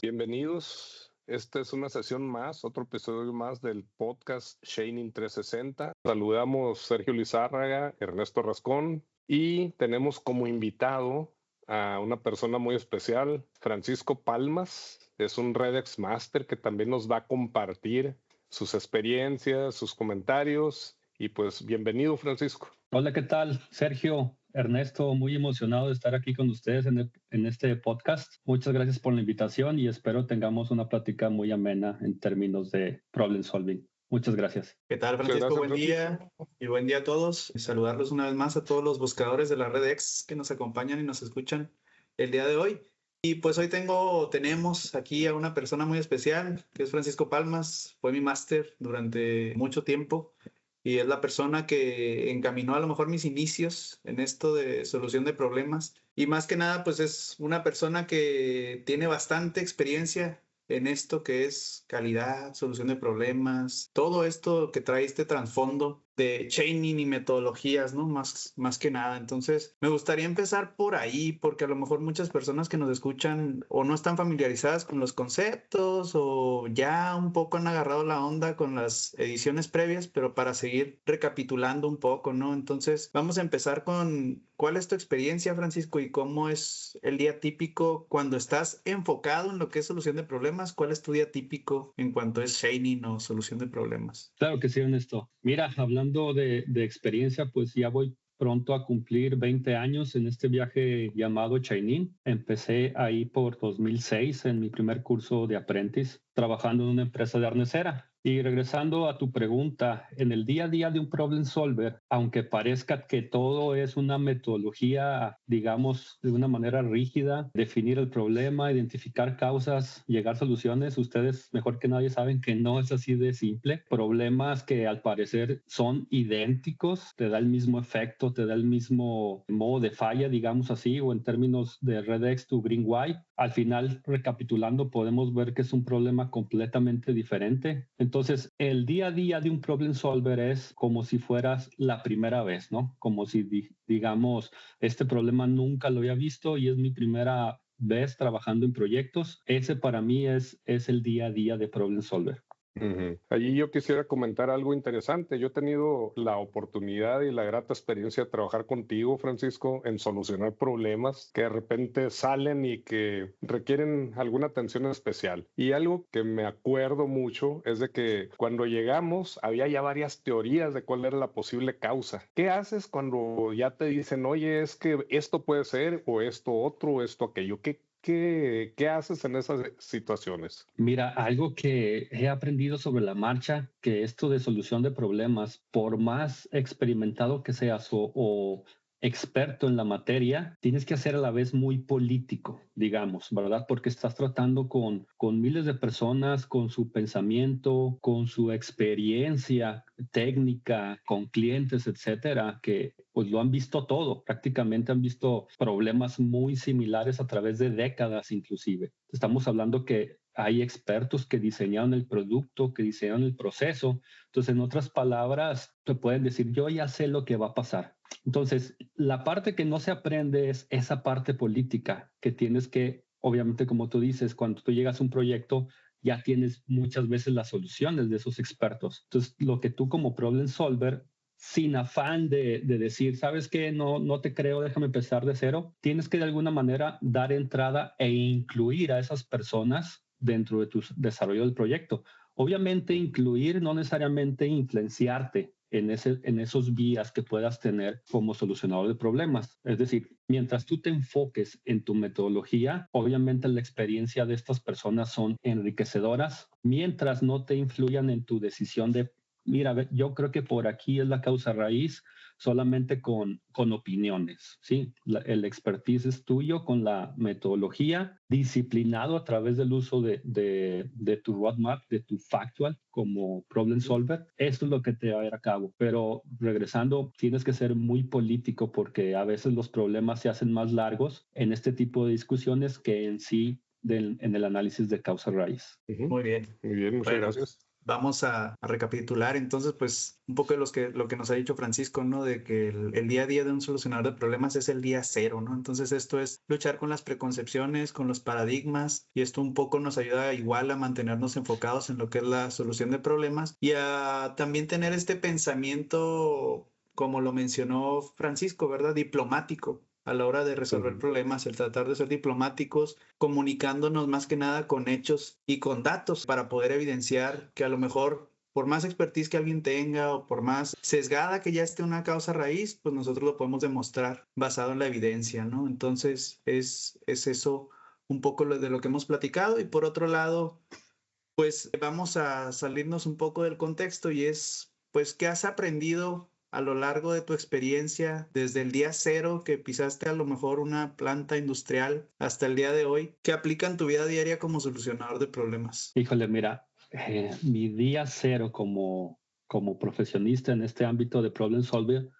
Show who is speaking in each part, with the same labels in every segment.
Speaker 1: Bienvenidos. Esta es una sesión más, otro episodio más del podcast Shining 360. Saludamos Sergio Lizárraga, Ernesto Rascón y tenemos como invitado a una persona muy especial, Francisco Palmas. Es un Redex Master que también nos va a compartir sus experiencias, sus comentarios y pues bienvenido, Francisco.
Speaker 2: Hola, ¿qué tal? Sergio, Ernesto, muy emocionado de estar aquí con ustedes en este podcast. Muchas gracias por la invitación y espero tengamos una plática muy amena en términos de problem solving. Muchas gracias.
Speaker 3: ¿Qué tal, Francisco? Buen día y buen día a todos. Saludarlos una vez más a todos los buscadores de la red X que nos acompañan y nos escuchan el día de hoy. Y pues hoy tenemos aquí a una persona muy especial, que es Francisco Palmas. Fue mi máster durante mucho tiempo y es la persona que encaminó a lo mejor mis inicios en esto de solución de problemas. Y más que nada, pues es una persona que tiene bastante experiencia en esto que es calidad, solución de problemas, todo esto que trae este trasfondo de chaining y metodologías, ¿no? Más que nada. Entonces, me gustaría empezar por ahí, porque a lo mejor muchas personas que nos escuchan o no están familiarizadas con los conceptos o ya un poco han agarrado la onda con las ediciones previas, pero para seguir recapitulando un poco, ¿no? Entonces, vamos a empezar con ¿cuál es tu experiencia, Francisco, y cómo es el día típico cuando estás enfocado en lo que es solución de problemas? ¿Cuál es tu día típico en cuanto es chaining o solución de problemas?
Speaker 2: Claro que sí, Ernesto. Mira, hablando de experiencia, pues ya voy pronto a cumplir 20 años en este viaje llamado Chaining. Empecé ahí por 2006 en mi primer curso de aprendiz, trabajando en una empresa de arnesera. Y regresando a tu pregunta, en el día a día de un problem solver, aunque parezca que todo es una metodología, digamos, de una manera rígida, definir el problema, identificar causas, llegar a soluciones, ustedes mejor que nadie saben que no es así de simple. Problemas que al parecer son idénticos, te da el mismo efecto, te da el mismo modo de falla, digamos así, o en términos de Redex to Green White. Al final, recapitulando, podemos ver que es un problema completamente diferente. Entonces, el día a día de un problem solver es como si fueras la primera vez, ¿no? Como si, digamos, este problema nunca lo había visto y es mi primera vez trabajando en proyectos. Ese para mí es el día a día de problem solver.
Speaker 1: Allí yo quisiera comentar algo interesante. Yo he tenido la oportunidad y la grata experiencia de trabajar contigo, Francisco, en solucionar problemas que de repente salen y que requieren alguna atención especial. Y algo que me acuerdo mucho es de que cuando llegamos había ya varias teorías de cuál era la posible causa. ¿Qué haces cuando ya te dicen, oye, es que esto puede ser o esto otro o esto aquello? ¿Qué haces en esas situaciones?
Speaker 2: Mira, algo que he aprendido sobre la marcha, que esto de solución de problemas, por más experimentado que seas o experto en la materia, tienes que ser a la vez muy político, digamos, ¿verdad? Porque estás tratando con miles de personas, con su pensamiento, con su experiencia técnica, con clientes, etcétera, que pues lo han visto todo, prácticamente han visto problemas muy similares a través de décadas inclusive. Estamos hablando que hay expertos que diseñaron el producto, que diseñaron el proceso. Entonces, en otras palabras, te pueden decir, yo ya sé lo que va a pasar. Entonces, la parte que no se aprende es esa parte política que tienes que, obviamente, como tú dices, cuando tú llegas a un proyecto, ya tienes muchas veces las soluciones de esos expertos. Entonces, lo que tú como problem solver, sin afán de decir, ¿sabes qué? No te creo, déjame empezar de cero. Tienes que de alguna manera dar entrada e incluir a esas personas dentro de tu desarrollo del proyecto. Obviamente incluir, no necesariamente influenciarte en esos vías que puedas tener como solucionador de problemas. Es decir, mientras tú te enfoques en tu metodología, obviamente la experiencia de estas personas son enriquecedoras, mientras no te influyan en tu decisión de, mira, yo creo que por aquí es la causa raíz, solamente con opiniones, ¿sí? El expertise es tuyo con la metodología, disciplinado a través del uso de tu roadmap, de tu factual como problem solver. Esto es lo que te va a ir a cabo. Pero regresando, tienes que ser muy político porque a veces los problemas se hacen más largos en este tipo de discusiones que en sí en el análisis de causa raíz.
Speaker 3: Muy bien.
Speaker 1: Muy bien, muchas gracias.
Speaker 3: vamos a recapitular entonces, pues, un poco de lo que nos ha dicho Francisco, ¿no? De que el día a día de un solucionador de problemas es el día cero, ¿no? Entonces, esto es luchar con las preconcepciones, con los paradigmas, y esto un poco nos ayuda igual a mantenernos enfocados en lo que es la solución de problemas y a también tener este pensamiento, como lo mencionó Francisco, ¿verdad? Diplomático a la hora de resolver problemas, el tratar de ser diplomáticos, comunicándonos más que nada con hechos y con datos para poder evidenciar que a lo mejor, por más expertise que alguien tenga o por más sesgada que ya esté una causa raíz, pues nosotros lo podemos demostrar basado en la evidencia, ¿no? Entonces es eso un poco de lo que hemos platicado. Y por otro lado, pues vamos a salirnos un poco del contexto y es, pues, ¿qué has aprendido a lo largo de tu experiencia desde el día cero que pisaste a lo mejor una planta industrial hasta el día de hoy que aplica en tu vida diaria como solucionador de problemas?
Speaker 2: Híjole, mira, mi día cero como profesionista en este ámbito de problem solving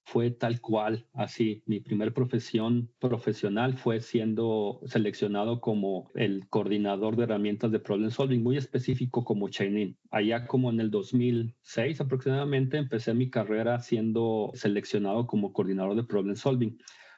Speaker 2: fue tal cual, así. Mi primer profesión profesional fue siendo seleccionado como el coordinador de herramientas de problem solving, muy específico como Chainin. Allá como en el 2006 aproximadamente empecé mi carrera siendo seleccionado como coordinador de problem solving.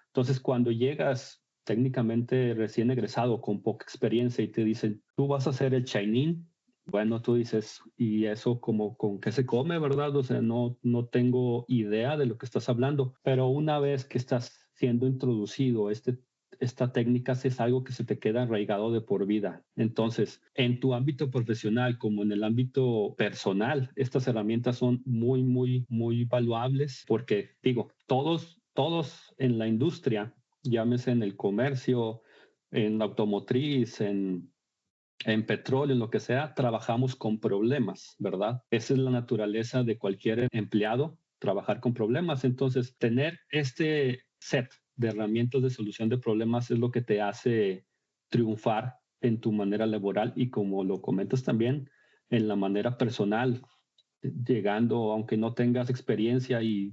Speaker 2: Entonces, cuando llegas técnicamente recién egresado con poca experiencia y te dicen, tú vas a ser el Chainin, bueno, tú dices, ¿y eso como con qué se come, verdad? O sea, no tengo idea de lo que estás hablando, pero una vez que estás siendo introducido, esta técnica es algo que se te queda arraigado de por vida. Entonces, en tu ámbito profesional como en el ámbito personal, estas herramientas son muy, muy, muy valuables porque, digo, todos en la industria, llámese en el comercio, en la automotriz, en petróleo, en lo que sea, trabajamos con problemas, ¿verdad? Esa es la naturaleza de cualquier empleado, trabajar con problemas. Entonces, tener este set de herramientas de solución de problemas es lo que te hace triunfar en tu manera laboral y como lo comentas también, en la manera personal, llegando, aunque no tengas experiencia y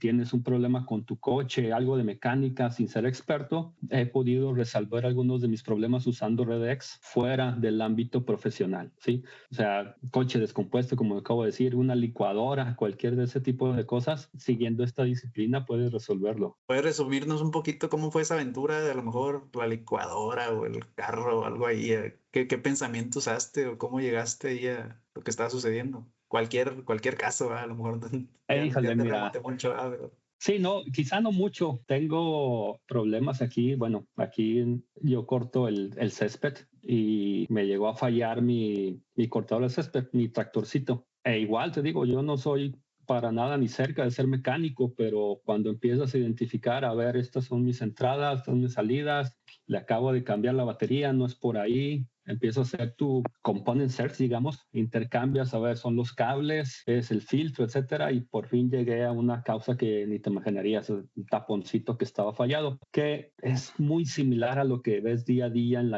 Speaker 2: tienes un problema con tu coche, algo de mecánica sin ser experto, he podido resolver algunos de mis problemas usando RedX fuera del ámbito profesional, ¿sí? O sea, coche descompuesto, como acabo de decir, una licuadora, cualquier de ese tipo de cosas, siguiendo esta disciplina puedes resolverlo.
Speaker 3: ¿Puedes resumirnos un poquito cómo fue esa aventura de a lo mejor la licuadora o el carro o algo ahí? ¿Qué pensamiento usaste o cómo llegaste ahí a lo que estaba sucediendo? Cualquier caso, a lo mejor ya
Speaker 2: Híjole,
Speaker 3: te
Speaker 2: mira.
Speaker 3: remonté mucho. Pero...
Speaker 2: Sí, no, quizá no mucho. Tengo problemas aquí. Bueno, aquí yo corto el césped y me llegó a fallar mi cortador de césped, mi tractorcito. E igual te digo, yo no soy para nada ni cerca de ser mecánico, pero cuando empiezas a identificar, a ver, estas son mis entradas, estas son mis salidas, le acabo de cambiar la batería, no es por ahí. Empiezo a hacer tu component search, digamos, intercambias, a ver, son los cables, es el filtro, etcétera, y por fin llegué a una causa que ni te imaginarías, un taponcito que estaba fallado, que es muy similar a lo que ves día a día en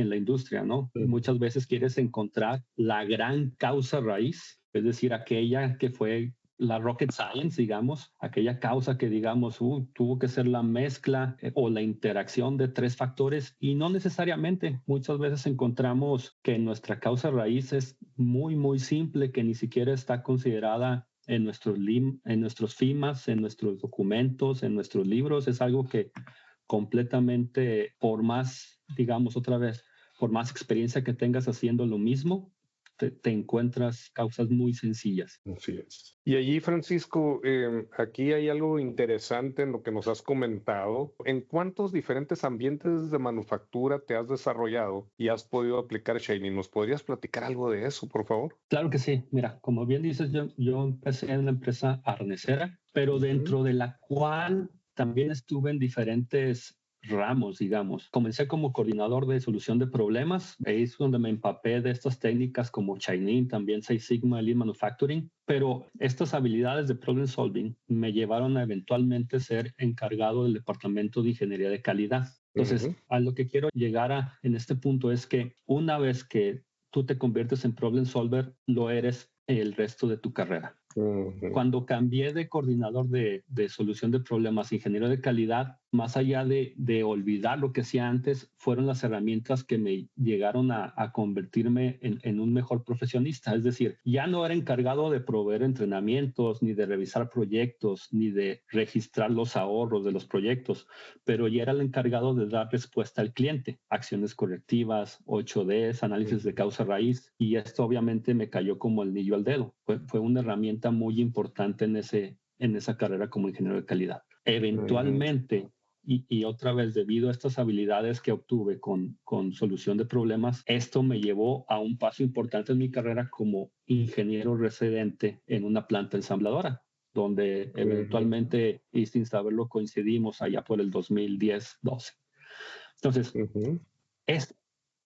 Speaker 2: la industria, ¿no? Muchas veces quieres encontrar la gran causa raíz, es decir, aquella que fue la rocket science, digamos, aquella causa que, digamos, tuvo que ser la mezcla o la interacción de tres factores y no necesariamente. Muchas veces encontramos que nuestra causa raíz es muy, muy simple, que ni siquiera está considerada en nuestros FIMAs, en nuestros documentos, en nuestros libros. Es algo que completamente, por más, digamos otra vez, por más experiencia que tengas haciendo lo mismo, te encuentras causas muy sencillas.
Speaker 1: Así es. Y allí, Francisco, aquí hay algo interesante en lo que nos has comentado. ¿En cuántos diferentes ambientes de manufactura te has desarrollado y has podido aplicar Chainin? ¿Nos podrías platicar algo de eso, por favor?
Speaker 2: Claro que sí. Mira, como bien dices, yo empecé en la empresa arnesera, pero dentro de la cual también estuve en diferentes ramos, digamos. Comencé como coordinador de solución de problemas, ahí es donde me empapé de estas técnicas como Chainin, también Six Sigma, Lean Manufacturing, pero estas habilidades de problem solving me llevaron a eventualmente ser encargado del departamento de ingeniería de calidad. Entonces, a lo que quiero llegar en este punto es que una vez que tú te conviertes en problem solver, lo eres el resto de tu carrera. Cuando cambié de coordinador de solución de problemas, ingeniero de calidad, más allá de olvidar lo que hacía antes, fueron las herramientas que me llegaron a convertirme en un mejor profesionista. Es decir, ya no era encargado de proveer entrenamientos, ni de revisar proyectos, ni de registrar los ahorros de los proyectos, pero ya era el encargado de dar respuesta al cliente, acciones correctivas, 8Ds, análisis de causa raíz, y esto obviamente me cayó como el anillo al dedo. Fue una herramienta muy importante en esa carrera como ingeniero de calidad. Eventualmente, y otra vez, debido a estas habilidades que obtuve con solución de problemas, esto me llevó a un paso importante en mi carrera como ingeniero residente en una planta ensambladora, donde eventualmente, y sin saberlo, coincidimos allá por el 2010-12. Entonces,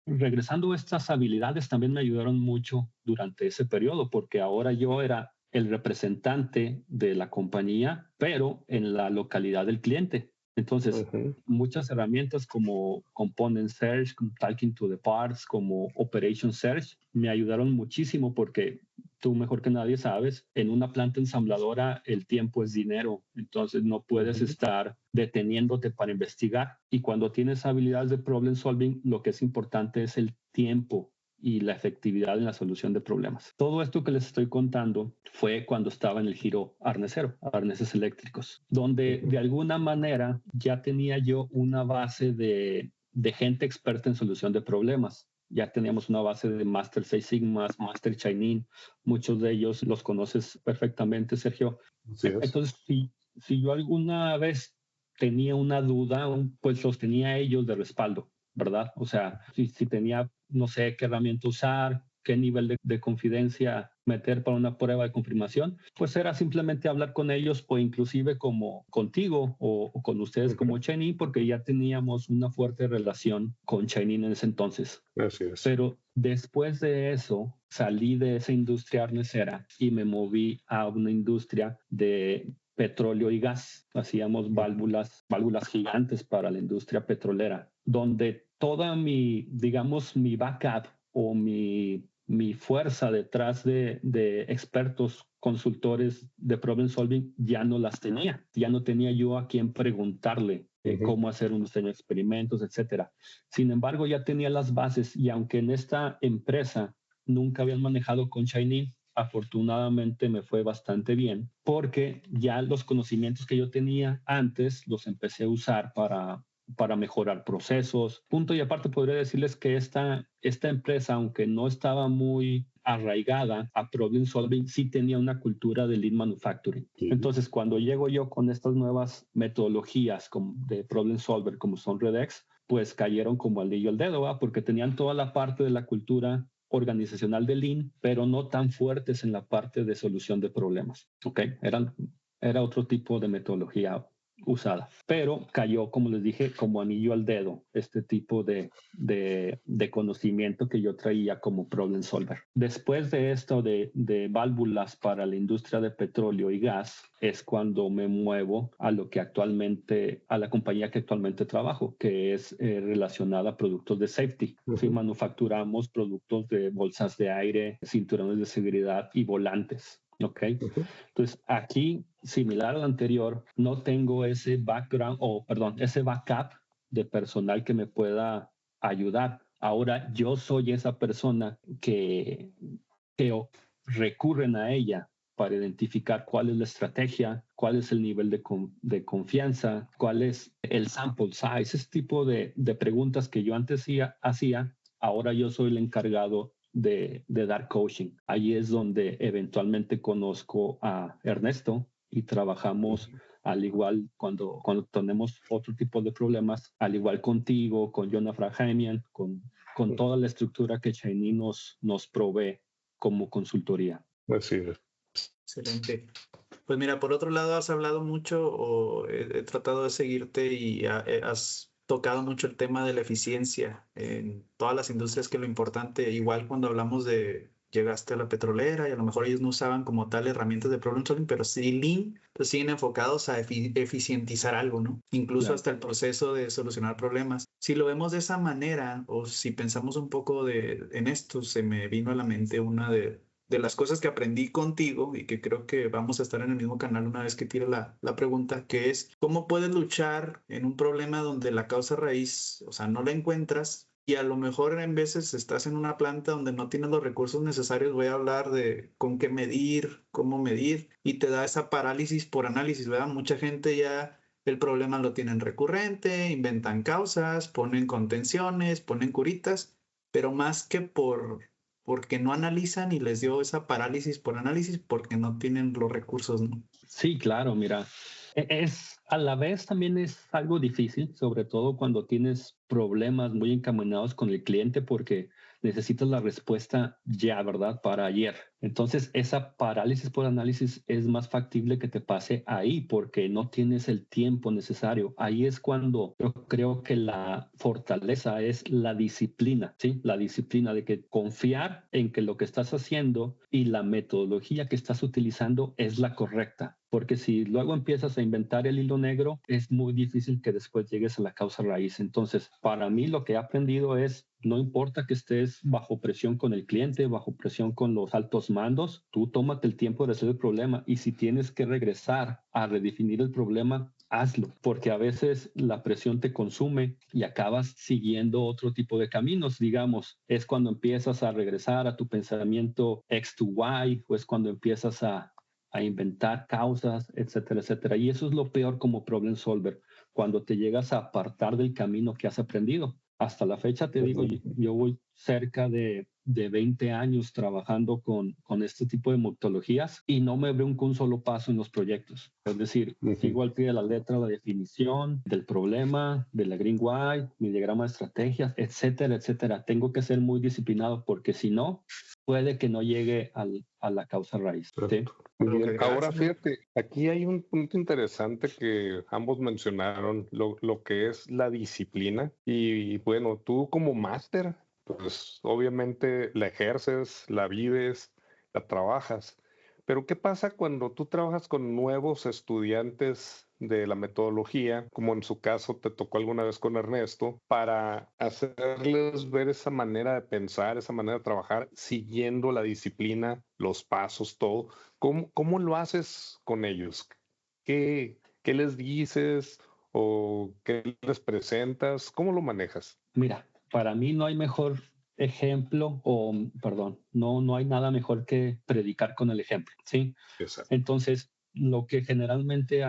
Speaker 2: regresando a estas habilidades también me ayudaron mucho durante ese periodo, porque ahora yo era el representante de la compañía, pero en la localidad del cliente. Entonces, muchas herramientas como Component Search, como Talking to the Parts, como Operation Search, me ayudaron muchísimo porque tú mejor que nadie sabes, en una planta ensambladora el tiempo es dinero, entonces no puedes estar deteniéndote para investigar. Y cuando tienes habilidades de problem solving, lo que es importante es el tiempo y la efectividad en la solución de problemas. Todo esto que les estoy contando fue cuando estaba en el giro arnesero, arneses eléctricos, donde de alguna manera ya tenía yo una base de gente experta en solución de problemas. Ya teníamos una base de Master Six Sigma, Master Chainin, muchos de ellos los conoces perfectamente, Sergio. Entonces, si yo alguna vez tenía una duda, pues los tenía ellos de respaldo, ¿verdad? O sea, si tenía, no sé qué herramienta usar, qué nivel de confidencia meter para una prueba de confirmación, pues era simplemente hablar con ellos o inclusive como contigo o con ustedes como Chainin, porque ya teníamos una fuerte relación con Chainin en ese entonces.
Speaker 1: Así es.
Speaker 2: Pero después de eso, salí de esa industria arnesera y me moví a una industria de petróleo y gas. Hacíamos válvulas gigantes para la industria petrolera, donde toda mi backup o mi fuerza detrás de expertos consultores de problem solving ya no las tenía. Ya no tenía yo a quien preguntarle cómo hacer un diseño de experimentos, etcétera. Sin embargo, ya tenía las bases y aunque en esta empresa nunca habían manejado con Chainin, afortunadamente me fue bastante bien porque ya los conocimientos que yo tenía antes los empecé a usar para mejorar procesos. Punto y aparte podría decirles que esta empresa, aunque no estaba muy arraigada a problem solving, sí tenía una cultura de lean manufacturing. Entonces, cuando llego yo con estas nuevas metodologías de problem solver como son REDX, pues cayeron como anillo al dedo, ¿va? Porque tenían toda la parte de la cultura organizacional de Lean, pero no tan fuertes en la parte de solución de problemas. ¿Ok? Era otro tipo de metodología usada, pero cayó, como les dije, como anillo al dedo este tipo de conocimiento que yo traía como problem solver. Después de esto de válvulas para la industria de petróleo y gas, es cuando me muevo a la compañía que actualmente trabajo, que es relacionada a productos de safety. Sí, manufacturamos productos de bolsas de aire, cinturones de seguridad y volantes. ¿Ok? Entonces, aquí, similar al anterior, no tengo ese ese backup de personal que me pueda ayudar. Ahora yo soy esa persona que recurren a ella para identificar cuál es la estrategia, cuál es el nivel de confianza, cuál es el sample size, ese tipo de preguntas que yo antes hacía, ahora yo soy el encargado de dar coaching. Ahí es donde eventualmente conozco a Ernesto y trabajamos al igual cuando tenemos otro tipo de problemas, al igual contigo, con Jonah Frahamian, con toda la estructura que Chainin nos provee como consultoría.
Speaker 1: Así es.
Speaker 3: Excelente. Pues mira, por otro lado, has hablado mucho o he tratado de seguirte y has tocado mucho el tema de la eficiencia en todas las industrias, que lo importante, igual cuando hablamos llegaste a la petrolera y a lo mejor ellos no usaban como tal herramientas de problem solving, pero sí Lean, pues siguen enfocados a eficientizar algo, ¿no? Incluso
Speaker 2: Claro.
Speaker 3: hasta el proceso de solucionar problemas. Si lo vemos de esa manera o si pensamos un poco en esto, se me vino a la mente una de de las cosas que aprendí contigo y que creo que vamos a estar en el mismo canal una vez que tire la pregunta, que es cómo puedes luchar en un problema donde la causa raíz, o sea, no la encuentras y a lo mejor en veces estás en una planta donde no tienes los recursos necesarios. Voy a hablar de con qué medir, cómo medir, y te da esa parálisis por análisis, ¿verdad? Mucha gente ya el problema lo tienen recurrente, inventan causas, ponen contenciones, ponen curitas, pero más que porque no analizan y les dio esa parálisis por análisis porque no tienen los recursos, ¿no?
Speaker 2: Sí, claro, mira, a la vez también es algo difícil, sobre todo cuando tienes problemas muy encaminados con el cliente porque necesitas la respuesta ya, ¿verdad? Para ayer. Entonces, esa parálisis por análisis es más factible que te pase ahí porque no tienes el tiempo necesario. Ahí es cuando yo creo que la fortaleza es la disciplina, ¿sí? La disciplina de que confiar en que lo que estás haciendo y la metodología que estás utilizando es la correcta. Porque si luego empiezas a inventar el hilo negro, es muy difícil que después llegues a la causa raíz. Entonces, para mí lo que he aprendido es, no importa que estés bajo presión con el cliente, bajo presión con los altos mandos, tú tómate el tiempo de resolver el problema y si tienes que regresar a redefinir el problema, hazlo, porque a veces la presión te consume y acabas siguiendo otro tipo de caminos, digamos. Es cuando empiezas a regresar a tu pensamiento X to Y o es cuando empiezas a inventar causas, etcétera, etcétera. Y eso es lo peor como problem solver, cuando te llegas a apartar del camino que has aprendido. Hasta la fecha, te digo, yo voy cerca de 20 años trabajando con este tipo de metodologías y no me brinco un solo paso en los proyectos. Es decir, sigo al pie de la letra la definición del problema, de la Green Why, mi diagrama de estrategias, etcétera, etcétera. Tengo que ser muy disciplinado porque si no, puede que no llegue a la causa raíz. ¿Sí?
Speaker 1: Muy bien. Ahora fíjate, aquí hay un punto interesante que ambos mencionaron, lo que es la disciplina. Y bueno, tú como máster, pues obviamente la ejerces, la vives, la trabajas. Pero ¿qué pasa cuando tú trabajas con nuevos estudiantes de la metodología, como en su caso te tocó alguna vez con Ernesto, para hacerles ver esa manera de pensar, esa manera de trabajar, siguiendo la disciplina, los pasos, todo? ¿Cómo lo haces con ellos? ¿Qué les dices o qué les presentas? ¿Cómo lo manejas?
Speaker 2: Mira, para mí no hay mejor ejemplo perdón, no hay nada mejor que predicar con el ejemplo, ¿sí?
Speaker 1: Exacto.
Speaker 2: Entonces, lo que generalmente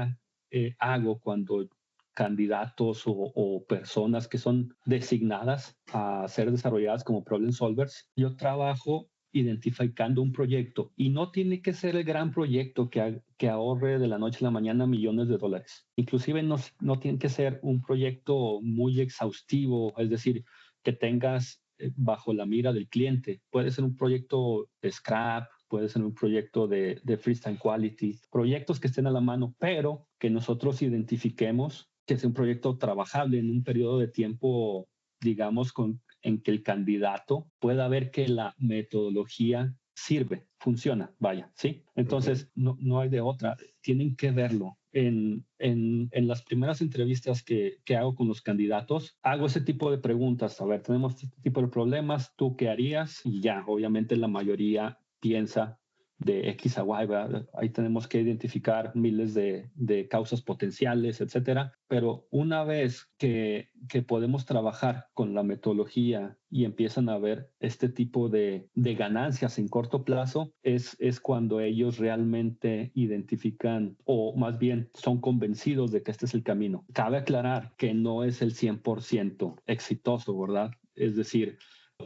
Speaker 2: hago cuando candidatos o personas que son designadas a ser desarrolladas como problem solvers, yo trabajo identificando un proyecto y no tiene que ser el gran proyecto que ahorre de la noche a la mañana millones de dólares. Inclusive no tiene que ser un proyecto muy exhaustivo, es decir, que tengas bajo la mira del cliente. Puede ser un proyecto de scrap, puede ser un proyecto de freestyle quality, proyectos que estén a la mano, pero que nosotros identifiquemos que sea un proyecto trabajable en un periodo de tiempo, digamos, en que el candidato pueda ver que la metodología sirve, funciona, vaya, ¿sí? Entonces, no hay de otra, tienen que verlo. En las primeras entrevistas que hago con los candidatos, hago ese tipo de preguntas. A ver, tenemos este tipo de problemas, ¿tú qué harías? Y ya, obviamente la mayoría piensa de X a Y, ¿verdad? Ahí tenemos que identificar miles de causas potenciales, etcétera. Pero una vez que podemos trabajar con la metodología y empiezan a ver este tipo de ganancias en corto plazo, es cuando ellos realmente identifican o más bien son convencidos de que este es el camino. Cabe aclarar que no es el 100% exitoso, ¿verdad? Es decir,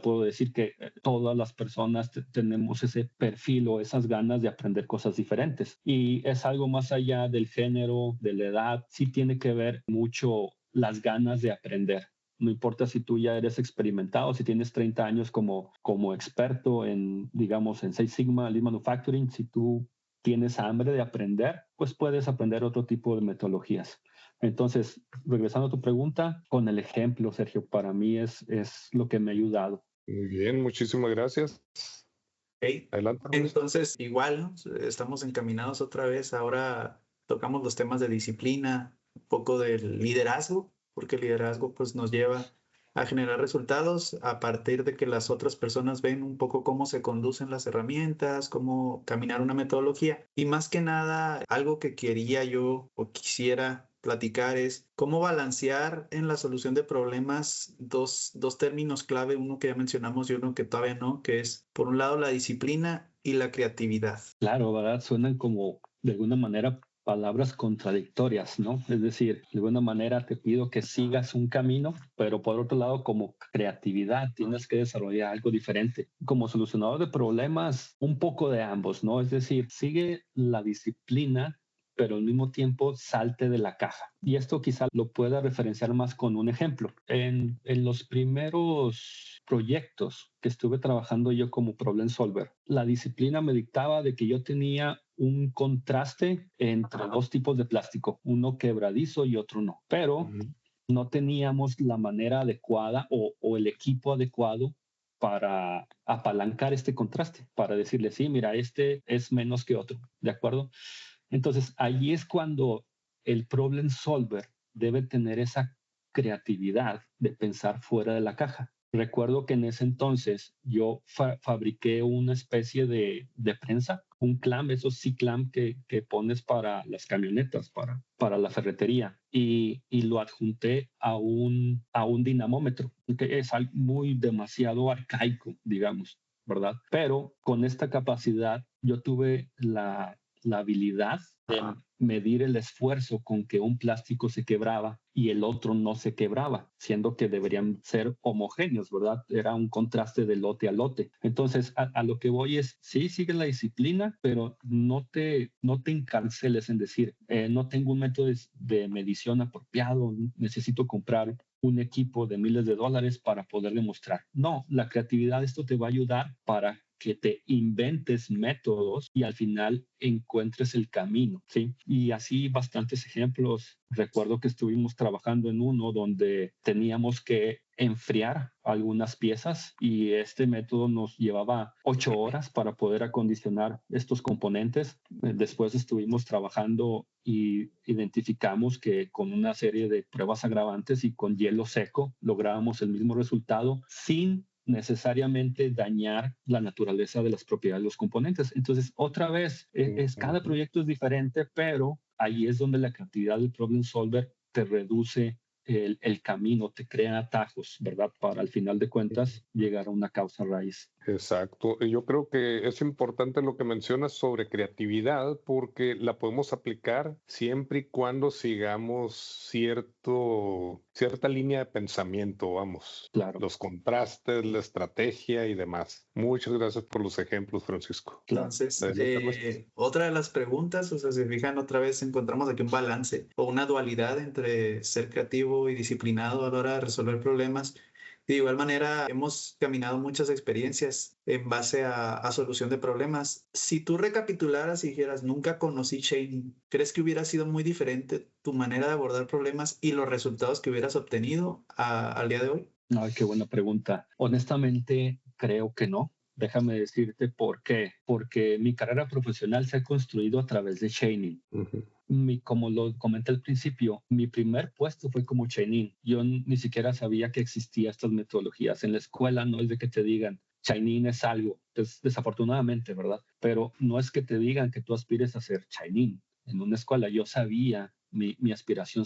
Speaker 2: puedo decir que todas las personas tenemos ese perfil o esas ganas de aprender cosas diferentes y es algo más allá del género, de la edad, sí tiene que ver mucho las ganas de aprender. No importa si tú ya eres experimentado, si tienes 30 años como experto en, digamos, en Six Sigma, Lean Manufacturing, si tú tienes hambre de aprender, pues puedes aprender otro tipo de metodologías. Entonces, regresando a tu pregunta, con el ejemplo, Sergio, para mí es lo que me ha ayudado.
Speaker 1: Muy bien, muchísimas gracias.
Speaker 3: Okay.
Speaker 1: Adelante.
Speaker 3: Entonces, igual, ¿no? Estamos encaminados otra vez. Ahora tocamos los temas de disciplina, un poco del liderazgo, porque el liderazgo pues, nos lleva a generar resultados a partir de que las otras personas ven un poco cómo se conducen las herramientas, cómo caminar una metodología. Y más que nada, algo que quería yo o quisiera platicar es cómo balancear en la solución de problemas dos términos clave, uno que ya mencionamos y uno que todavía no, que es por un lado la disciplina y la creatividad.
Speaker 2: Claro, ¿verdad? Suenan como de alguna manera palabras contradictorias, ¿no? Es decir, de alguna manera te pido que sigas un camino, pero por otro lado, como creatividad, tienes que desarrollar algo diferente. Como solucionador de problemas, un poco de ambos, ¿no? Es decir, sigue la disciplina, pero al mismo tiempo salte de la caja. Y esto quizá lo pueda referenciar más con un ejemplo. En los primeros proyectos que estuve trabajando yo como problem solver, la disciplina me dictaba de que yo tenía un contraste entre dos tipos de plástico, uno quebradizo y otro no. Pero no teníamos la manera adecuada o el equipo adecuado para apalancar este contraste, para decirle, sí, mira, este es menos que otro, ¿de acuerdo? Entonces, allí es cuando el problem solver debe tener esa creatividad de pensar fuera de la caja. Recuerdo que en ese entonces yo fabriqué una especie de prensa, un clamp, esos C-clamp que pones para las camionetas, para la ferretería, y lo adjunté a un dinamómetro, que es algo muy demasiado arcaico, digamos, ¿verdad? Pero con esta capacidad yo tuve la habilidad de medir el esfuerzo con que un plástico se quebraba y el otro no se quebraba, siendo que deberían ser homogéneos, ¿verdad? Era un contraste de lote a lote. Entonces, a lo que voy es, sí, sigue la disciplina, pero no te encarceles en decir, no tengo un método de medición apropiado, necesito comprar un equipo de miles de dólares para poder demostrar. No, la creatividad, esto te va a ayudar para que te inventes métodos y al final encuentres el camino, ¿sí? Y así bastantes ejemplos. Recuerdo que estuvimos trabajando en uno donde teníamos que enfriar algunas piezas y este método nos llevaba 8 horas para poder acondicionar estos componentes. Después estuvimos trabajando y identificamos que con una serie de pruebas agravantes y con hielo seco lográbamos el mismo resultado sin necesariamente dañar la naturaleza de las propiedades de los componentes. Entonces, otra vez, cada proyecto es diferente, pero ahí es donde la creatividad del problem solver te reduce el camino, te crea atajos, ¿verdad? Para al final de cuentas llegar a una causa raíz.
Speaker 1: Exacto. Yo creo que es importante lo que mencionas sobre creatividad porque la podemos aplicar siempre y cuando sigamos cierta línea de pensamiento, vamos.
Speaker 2: Claro.
Speaker 1: Los contrastes, la estrategia y demás. Muchas gracias por los ejemplos, Francisco.
Speaker 3: Entonces, otra de las preguntas, o sea, si fijan otra vez encontramos aquí un balance o una dualidad entre ser creativo y disciplinado a la hora de resolver problemas. De igual manera, hemos caminado muchas experiencias en base a solución de problemas. Si tú recapitularas y dijeras, nunca conocí Chaining, ¿crees que hubiera sido muy diferente tu manera de abordar problemas y los resultados que hubieras obtenido al día de hoy?
Speaker 2: Ay, qué buena pregunta. Honestamente, creo que no. Déjame decirte por qué. Porque mi carrera profesional se ha construido a través de Chaining. Como lo comenté al principio, mi primer puesto fue como Chaining. Yo ni siquiera sabía que existían estas metodologías. En la escuela no es de que te digan, Chaining es algo, desafortunadamente, ¿verdad? Pero no es que te digan que tú aspires a ser Chaining. En una escuela yo sabía, mi aspiración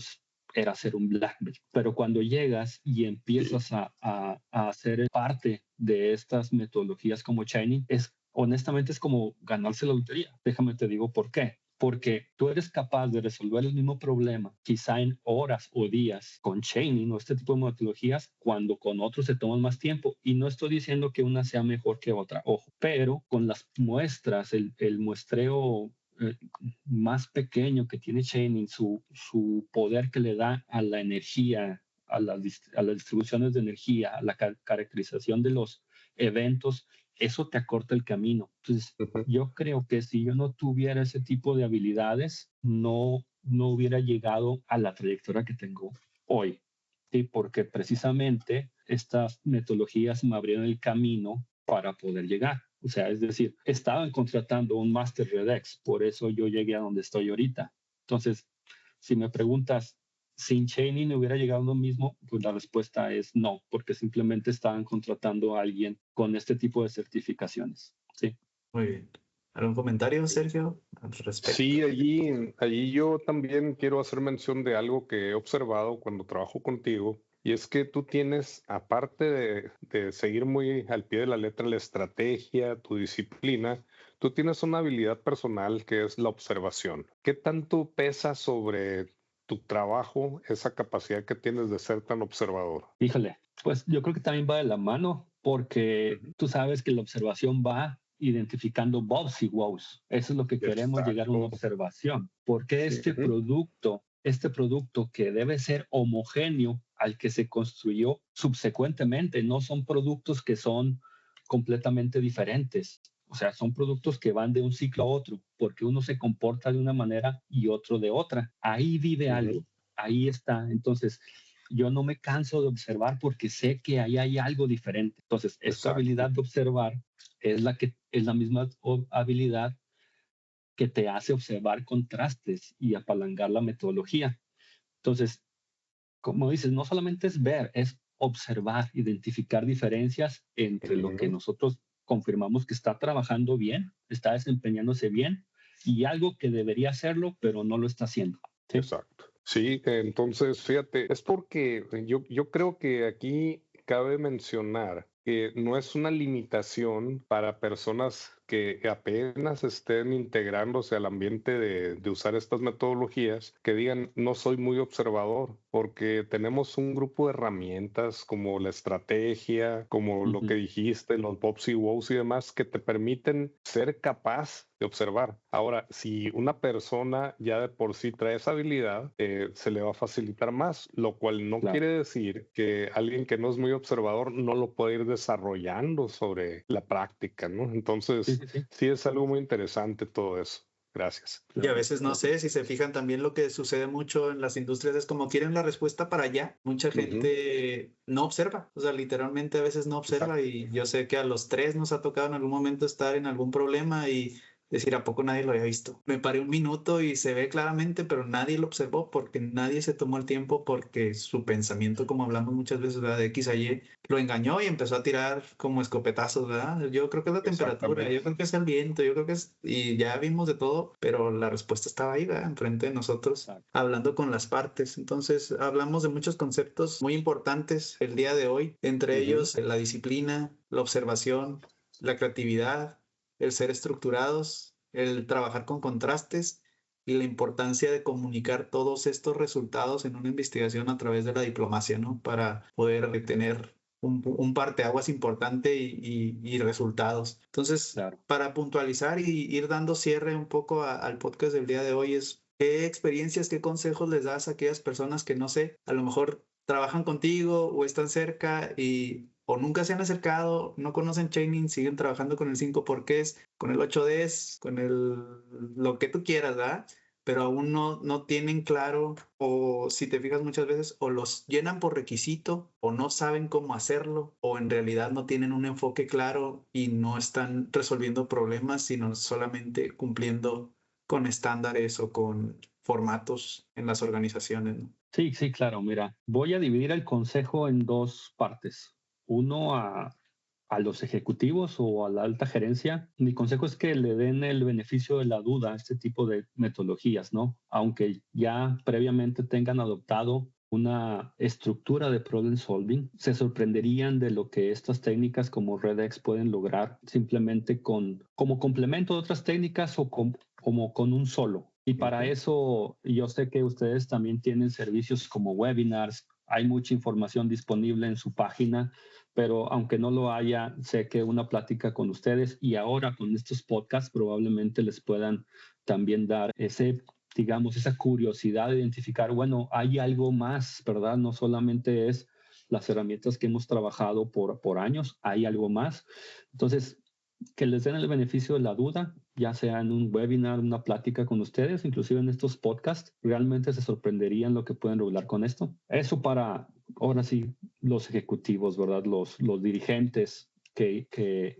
Speaker 2: era ser un black belt. Pero cuando llegas y empiezas a hacer parte de estas metodologías como Chaining, honestamente es como ganarse la lotería. Déjame te digo por qué. Porque tú eres capaz de resolver el mismo problema, quizá en horas o días, con Chaining o este tipo de metodologías, cuando con otros se toman más tiempo. Y no estoy diciendo que una sea mejor que otra, ojo, pero con las muestras, el muestreo más pequeño que tiene Chaining, su poder que le da a la energía, a las distribuciones de energía, a la caracterización de los eventos, eso te acorta el camino. Entonces, yo creo que si yo no tuviera ese tipo de habilidades, no hubiera llegado a la trayectoria que tengo hoy. ¿Sí? Porque precisamente estas metodologías me abrieron el camino para poder llegar. O sea, es decir, estaban contratando un Master Redex, por eso yo llegué a donde estoy ahorita. Entonces, si me preguntas sin Chaining hubiera llegado a lo mismo, pues la respuesta es no, porque simplemente estaban contratando a alguien con este tipo de certificaciones. Sí.
Speaker 3: Muy bien. ¿Algún comentario, Sergio, al respecto?
Speaker 1: Sí, allí yo también quiero hacer mención de algo que he observado cuando trabajo contigo, y es que tú tienes, aparte de seguir muy al pie de la letra la estrategia, tu disciplina, tú tienes una habilidad personal que es la observación. ¿Qué tanto pesa sobre tu trabajo esa capacidad que tienes de ser tan observador?
Speaker 2: Híjole, pues yo creo que también va de la mano, porque tú sabes que la observación va identificando bobs y wows. Eso es lo que queremos, llegar a una
Speaker 1: Exacto.
Speaker 2: observación. Porque este producto que debe ser homogéneo al que se construyó subsecuentemente, no son productos que son completamente diferentes. O sea, son productos que van de un ciclo a otro, porque uno se comporta de una manera y otro de otra. Ahí vive algo, ahí está. Entonces, yo no me canso de observar porque sé que ahí hay algo diferente. Entonces, esta
Speaker 1: Exacto.
Speaker 2: habilidad de observar es la misma habilidad que te hace observar contrastes y apalancar la metodología. Entonces, como dices, no solamente es ver, es observar, identificar diferencias entre lo que nosotros confirmamos que está trabajando bien, está desempeñándose bien, y algo que debería hacerlo, pero no lo está haciendo. ¿Sí?
Speaker 1: Exacto. Sí, entonces, fíjate, es porque yo creo que aquí cabe mencionar que no es una limitación para personas que apenas estén integrándose al ambiente de usar estas metodologías, que digan, no soy muy observador, porque tenemos un grupo de herramientas como la estrategia, como lo que dijiste, los pops y wows y demás, que te permiten ser capaz de observar. Ahora, si una persona ya de por sí trae esa habilidad, se le va a facilitar más, lo cual no quiere decir que alguien que no es muy observador no lo pueda ir desarrollando sobre la práctica, ¿no? Entonces, sí es algo muy interesante todo eso. Gracias.
Speaker 3: Y a veces no sé si se fijan también lo que sucede mucho en las industrias es como quieren la respuesta para allá. Mucha gente no observa, o sea, literalmente a veces no observa. Y yo sé que a los tres nos ha tocado en algún momento estar en algún problema y decir, ¿a poco nadie lo había visto? Me paré un minuto y se ve claramente, pero nadie lo observó porque nadie se tomó el tiempo porque su pensamiento, como hablamos muchas veces, ¿verdad? De X a Y, lo engañó y empezó a tirar como escopetazos, ¿verdad? Yo creo que es la temperatura, yo creo que es el viento, yo creo que es... Y ya vimos de todo, pero la respuesta estaba ahí, ¿verdad? Enfrente de nosotros, hablando con las partes. Entonces, hablamos de muchos conceptos muy importantes el día de hoy, entre ellos la disciplina, la observación, la creatividad, el ser estructurados, el trabajar con contrastes y la importancia de comunicar todos estos resultados en una investigación a través de la diplomacia, ¿no? Para poder tener un parteaguas importante y resultados. Entonces, para puntualizar y ir dando cierre un poco al podcast del día de hoy es ¿qué experiencias, qué consejos les das a aquellas personas que no sé, a lo mejor trabajan contigo o están cerca o nunca se han acercado, no conocen Chaining, siguen trabajando con el 5 porqués, con el 8Ds, con lo que tú quieras, ¿verdad? Pero aún no tienen claro, o si te fijas muchas veces, o los llenan por requisito, o no saben cómo hacerlo, o en realidad no tienen un enfoque claro y no están resolviendo problemas, sino solamente cumpliendo con estándares o con formatos en las organizaciones, ¿no?
Speaker 2: Sí, claro. Mira, voy a dividir el consejo en dos partes. Uno a los ejecutivos o a la alta gerencia. Mi consejo es que le den el beneficio de la duda a este tipo de metodologías, ¿no? Aunque ya previamente tengan adoptado una estructura de problem solving, se sorprenderían de lo que estas técnicas como REDX pueden lograr simplemente como complemento de otras técnicas o como con un solo. Y para eso yo sé que ustedes también tienen servicios como webinars, hay mucha información disponible en su página, pero aunque no lo haya, sé que una plática con ustedes y ahora con estos podcasts probablemente les puedan también dar esa curiosidad de identificar, bueno, hay algo más, ¿verdad? No solamente es las herramientas que hemos trabajado por años, hay algo más. Entonces, que les den el beneficio de la duda, ya sea en un webinar, una plática con ustedes, inclusive en estos podcasts, realmente se sorprenderían lo que pueden lograr con esto. Eso para, ahora sí, los ejecutivos, ¿verdad? Los dirigentes que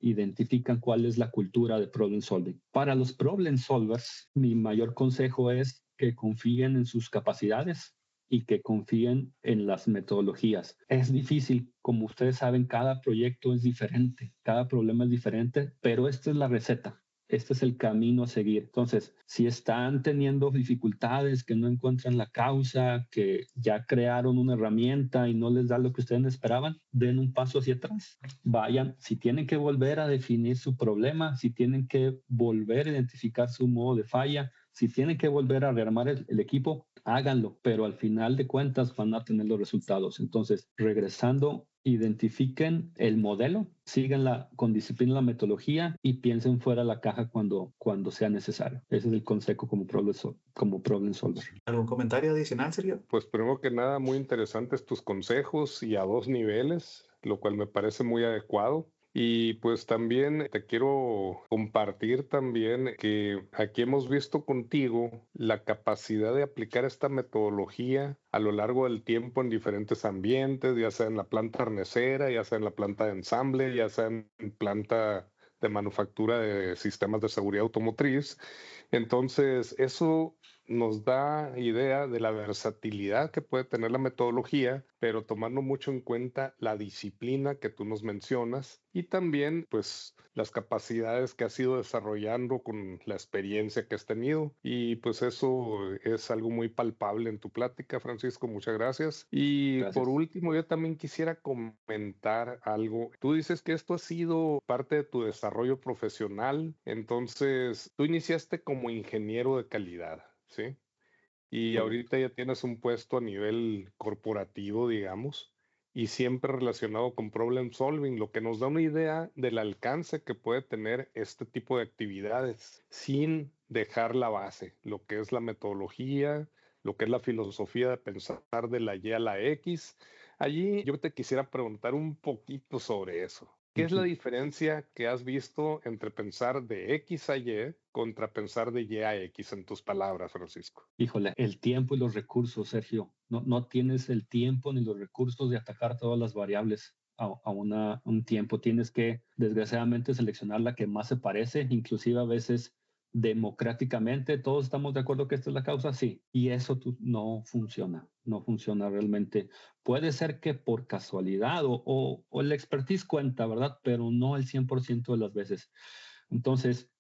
Speaker 2: identifican cuál es la cultura de problem solving. Para los problem solvers, mi mayor consejo es que confíen en sus capacidades y que confíen en las metodologías. Es difícil, como ustedes saben, cada proyecto es diferente, cada problema es diferente, pero esta es la receta. Este es el camino a seguir. Entonces, si están teniendo dificultades, que no encuentran la causa, que ya crearon una herramienta y no les da lo que ustedes esperaban, den un paso hacia atrás. Vayan, si tienen que volver a definir su problema, si tienen que volver a identificar su modo de falla, si tienen que volver a rearmar el equipo, háganlo, pero al final de cuentas van a tener los resultados. Entonces, regresando, identifiquen el modelo, síganla con disciplina la metodología y piensen fuera de la caja cuando sea necesario. Ese es el consejo como problem solver.
Speaker 3: ¿Algún comentario adicional, Sergio?
Speaker 1: Pues primero que nada, muy interesantes tus consejos y a 2 niveles, lo cual me parece muy adecuado. Y pues también te quiero compartir también que aquí hemos visto contigo la capacidad de aplicar esta metodología a lo largo del tiempo en diferentes ambientes, ya sea en la planta arnesera, ya sea en la planta de ensamble, ya sea en planta de manufactura de sistemas de seguridad automotriz. Entonces, eso nos da idea de la versatilidad que puede tener la metodología, pero tomando mucho en cuenta la disciplina que tú nos mencionas y también, pues, las capacidades que has ido desarrollando con la experiencia que has tenido. Y pues eso es algo muy palpable en tu plática, Francisco. Muchas gracias. Y
Speaker 2: Gracias.
Speaker 1: por último, yo también quisiera comentar algo. Tú dices que esto ha sido parte de tu desarrollo profesional. Entonces, tú iniciaste como ingeniero de calidad, ¿sí? Y
Speaker 2: Correcto.
Speaker 1: ahorita ya tienes un puesto a nivel corporativo, digamos, y siempre relacionado con problem solving, lo que nos da una idea del alcance que puede tener este tipo de actividades sin dejar la base, lo que es la metodología, lo que es la filosofía de pensar de la Y a la X. Allí yo te quisiera preguntar un poquito sobre eso. ¿Qué es la diferencia que has visto entre pensar de X a Y contra pensar de Y a X en tus palabras, Francisco?
Speaker 2: Híjole, el tiempo y los recursos, Sergio. No tienes el tiempo ni los recursos de atacar todas las variables a un tiempo. Tienes que, desgraciadamente, seleccionar la que más se parece, inclusive a veces democráticamente. ¿Todos estamos de acuerdo que esta es la causa? Sí. Y eso no funciona, no funciona realmente. Puede ser que por casualidad o el expertise cuenta, ¿verdad? Pero no el 100% de las veces. Entonces,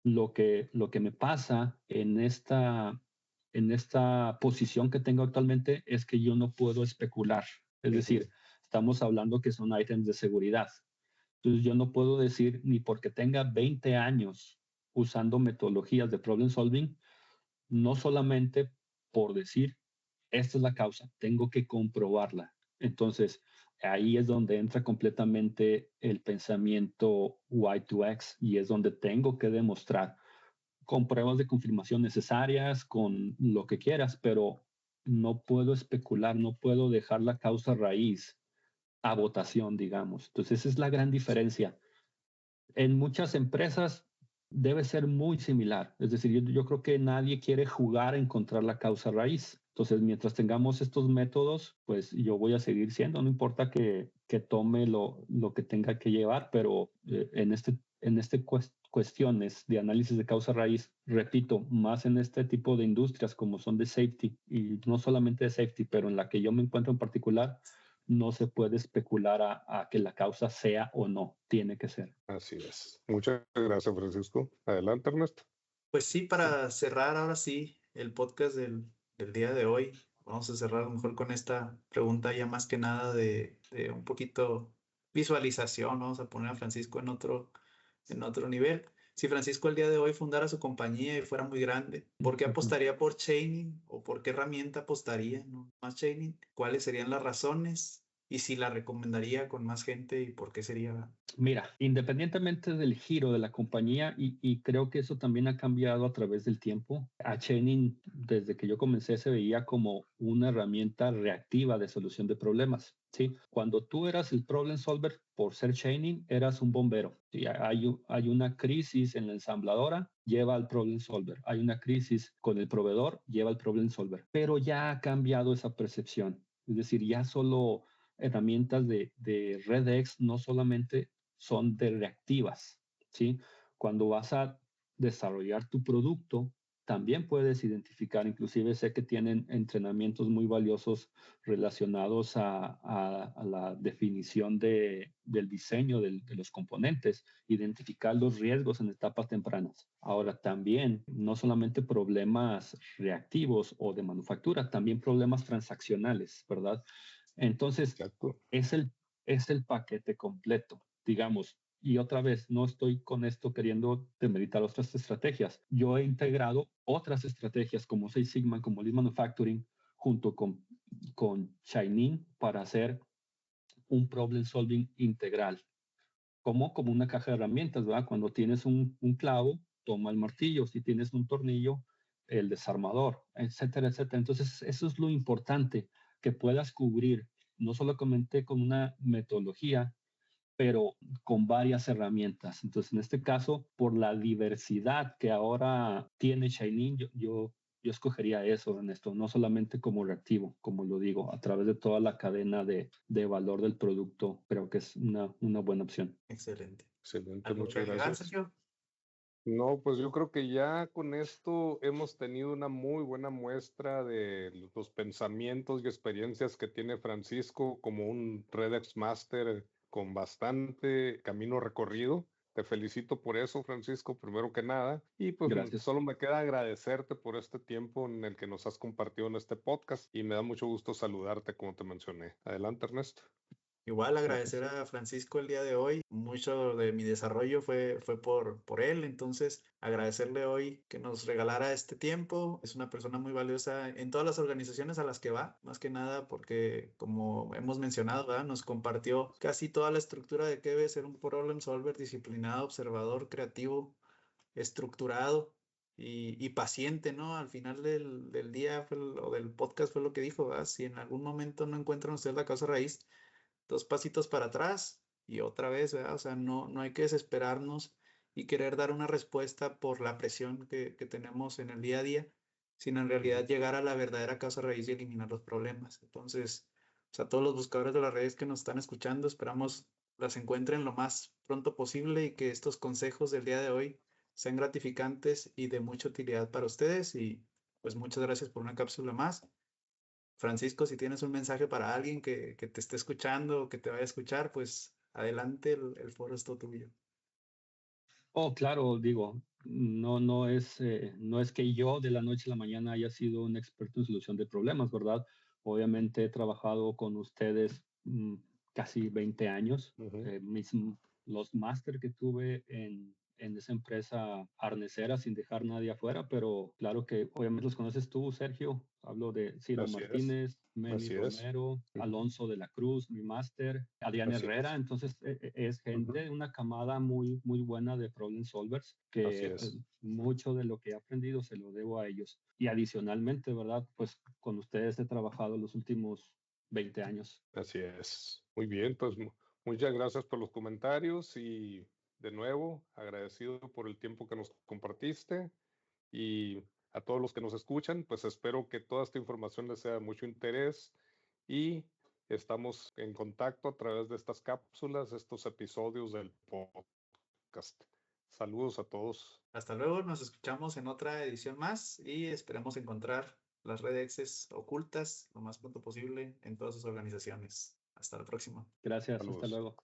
Speaker 2: lo que me pasa en esta posición que tengo actualmente es que yo no puedo especular. Es decir, estamos hablando que son ítems de seguridad. Entonces yo no puedo decir ni porque tenga 20 años usando metodologías de problem solving, no solamente por decir, esta es la causa, tengo que comprobarla. Entonces, ahí es donde entra completamente el pensamiento Y2X y es donde tengo que demostrar con pruebas de confirmación necesarias, con lo que quieras, pero no puedo especular, no puedo dejar la causa raíz a votación, digamos. Entonces, esa es la gran diferencia. En muchas empresas debe ser muy similar. Es decir, yo creo que nadie quiere jugar a encontrar la causa raíz. Entonces, mientras tengamos estos métodos, pues yo voy a seguir siendo, no importa que tome lo que tenga que llevar, pero en este cuestiones de análisis de causa raíz, repito, más en este tipo de industrias como son de safety, y no solamente de safety, pero en la que yo me encuentro en particular, no se puede especular a que la causa sea o no, tiene que ser.
Speaker 1: Así es. Muchas gracias, Francisco. Adelante, Ernesto.
Speaker 3: Pues sí, para cerrar ahora sí el podcast del día de hoy, vamos a cerrar a lo mejor con esta pregunta ya más que nada de un poquito visualización. Vamos a poner a Francisco en otro nivel. Si Francisco el día de hoy fundara su compañía y fuera muy grande, ¿por qué apostaría por chaining o por qué herramienta apostaría, ¿no? Más chaining? ¿Cuáles serían las razones? Y si la recomendaría con más gente y por qué sería.
Speaker 2: Mira, independientemente del giro de la compañía, y creo que eso también ha cambiado a través del tiempo, a Chaining, desde que yo comencé, se veía como una herramienta reactiva de solución de problemas. ¿Sí? Cuando tú eras el problem solver por ser Chaining, eras un bombero. ¿Sí? Hay una crisis en la ensambladora, lleva al problem solver. Hay una crisis con el proveedor, lleva al problem solver. Pero ya ha cambiado esa percepción. Es decir, ya solo herramientas de RedX no solamente son de reactivas, ¿sí? Cuando vas a desarrollar tu producto, también puedes identificar, inclusive sé que tienen entrenamientos muy valiosos relacionados a la definición del diseño de los componentes, identificar los riesgos en etapas tempranas. Ahora también, no solamente problemas reactivos o de manufactura, también problemas transaccionales, ¿verdad? Entonces,
Speaker 1: Exacto.
Speaker 2: es el paquete completo, digamos. Y otra vez, no estoy con esto queriendo demeritar otras estrategias. Yo he integrado otras estrategias como Six Sigma, como Lean Manufacturing, junto con Shining para hacer un problem solving integral, como una caja de herramientas, ¿verdad? Cuando tienes un clavo, toma el martillo, si tienes un tornillo, el desarmador, etcétera, etcétera. Entonces, eso es lo importante, que puedas cubrir, no solamente con una metodología, pero con varias herramientas. Entonces, en este caso, por la diversidad que ahora tiene Shining, yo escogería eso en esto, no solamente como reactivo, como lo digo, a través de toda la cadena de valor del producto, creo que es una buena opción.
Speaker 3: Excelente.
Speaker 1: Excelente,
Speaker 3: ¿Algo que
Speaker 1: muchas
Speaker 3: agregar,
Speaker 1: gracias.
Speaker 3: Sergio?
Speaker 1: No, pues yo creo que ya con esto hemos tenido una muy buena muestra de los pensamientos y experiencias que tiene Francisco como un Redex Master con bastante camino recorrido. Te felicito por eso, Francisco, primero que nada. Y pues
Speaker 2: Gracias.
Speaker 1: solo me queda agradecerte por este tiempo en el que nos has compartido en este podcast y me da mucho gusto saludarte como te mencioné. Adelante, Ernesto.
Speaker 3: Igual
Speaker 2: Gracias.
Speaker 3: agradecer a Francisco el día de hoy. Mucho de mi desarrollo fue por él, entonces agradecerle hoy que nos regalara este tiempo. Es una persona muy valiosa en todas las organizaciones a las que va, más que nada porque, como hemos mencionado, ¿verdad? Nos compartió casi toda la estructura de qué debe ser un problem solver disciplinado, observador, creativo, estructurado y paciente, ¿no? Al final del día o del podcast fue lo que dijo, ¿verdad? Si en algún momento no encuentran ustedes la causa raíz, dos pasitos para atrás y otra vez, ¿verdad? O sea, no hay que desesperarnos y querer dar una respuesta por la presión que tenemos en el día a día, sino en realidad llegar a la verdadera causa raíz y eliminar los problemas. Entonces, o sea, todos los buscadores de las redes que nos están escuchando, esperamos las encuentren lo más pronto posible y que estos consejos del día de hoy sean gratificantes y de mucha utilidad para ustedes. Y pues muchas gracias por una cápsula más. Francisco, si tienes un mensaje para alguien que te esté escuchando o que te vaya a escuchar, pues adelante, el foro es todo tuyo.
Speaker 2: Oh, claro, digo, no es que yo de la noche a la mañana haya sido un experto en solución de problemas, ¿verdad? Obviamente he trabajado con ustedes casi 20 años.
Speaker 1: Ujú.
Speaker 2: Los máster que tuve en esa empresa arnesera sin dejar nadie afuera, pero claro que obviamente los conoces tú, Sergio. Hablo de Ciro
Speaker 1: Así es,
Speaker 2: Martínez, Meni
Speaker 1: así es.
Speaker 2: Romero,
Speaker 1: Ujú.
Speaker 2: Alonso de la Cruz, mi máster, Adrián
Speaker 1: Así
Speaker 2: Herrera.
Speaker 1: es.
Speaker 2: Entonces es gente
Speaker 1: Ujú.
Speaker 2: de una camada muy, muy buena de problem solvers,
Speaker 1: Así
Speaker 2: que
Speaker 1: es.
Speaker 2: mucho de lo que he aprendido se lo debo a ellos. Y adicionalmente, ¿verdad? Pues con ustedes he trabajado los últimos 20 años.
Speaker 1: Así es. Muy bien, pues muchas gracias por los comentarios y de nuevo agradecido por el tiempo que nos compartiste y a todos los que nos escuchan, pues espero que toda esta información les sea de mucho interés y estamos en contacto a través de estas cápsulas, estos episodios del podcast. Saludos a todos.
Speaker 3: Hasta luego, nos escuchamos en otra edición más y esperemos encontrar las redes ocultas lo más pronto posible en todas sus organizaciones. Hasta la próxima.
Speaker 2: Gracias, hasta
Speaker 1: Saludos.
Speaker 2: luego.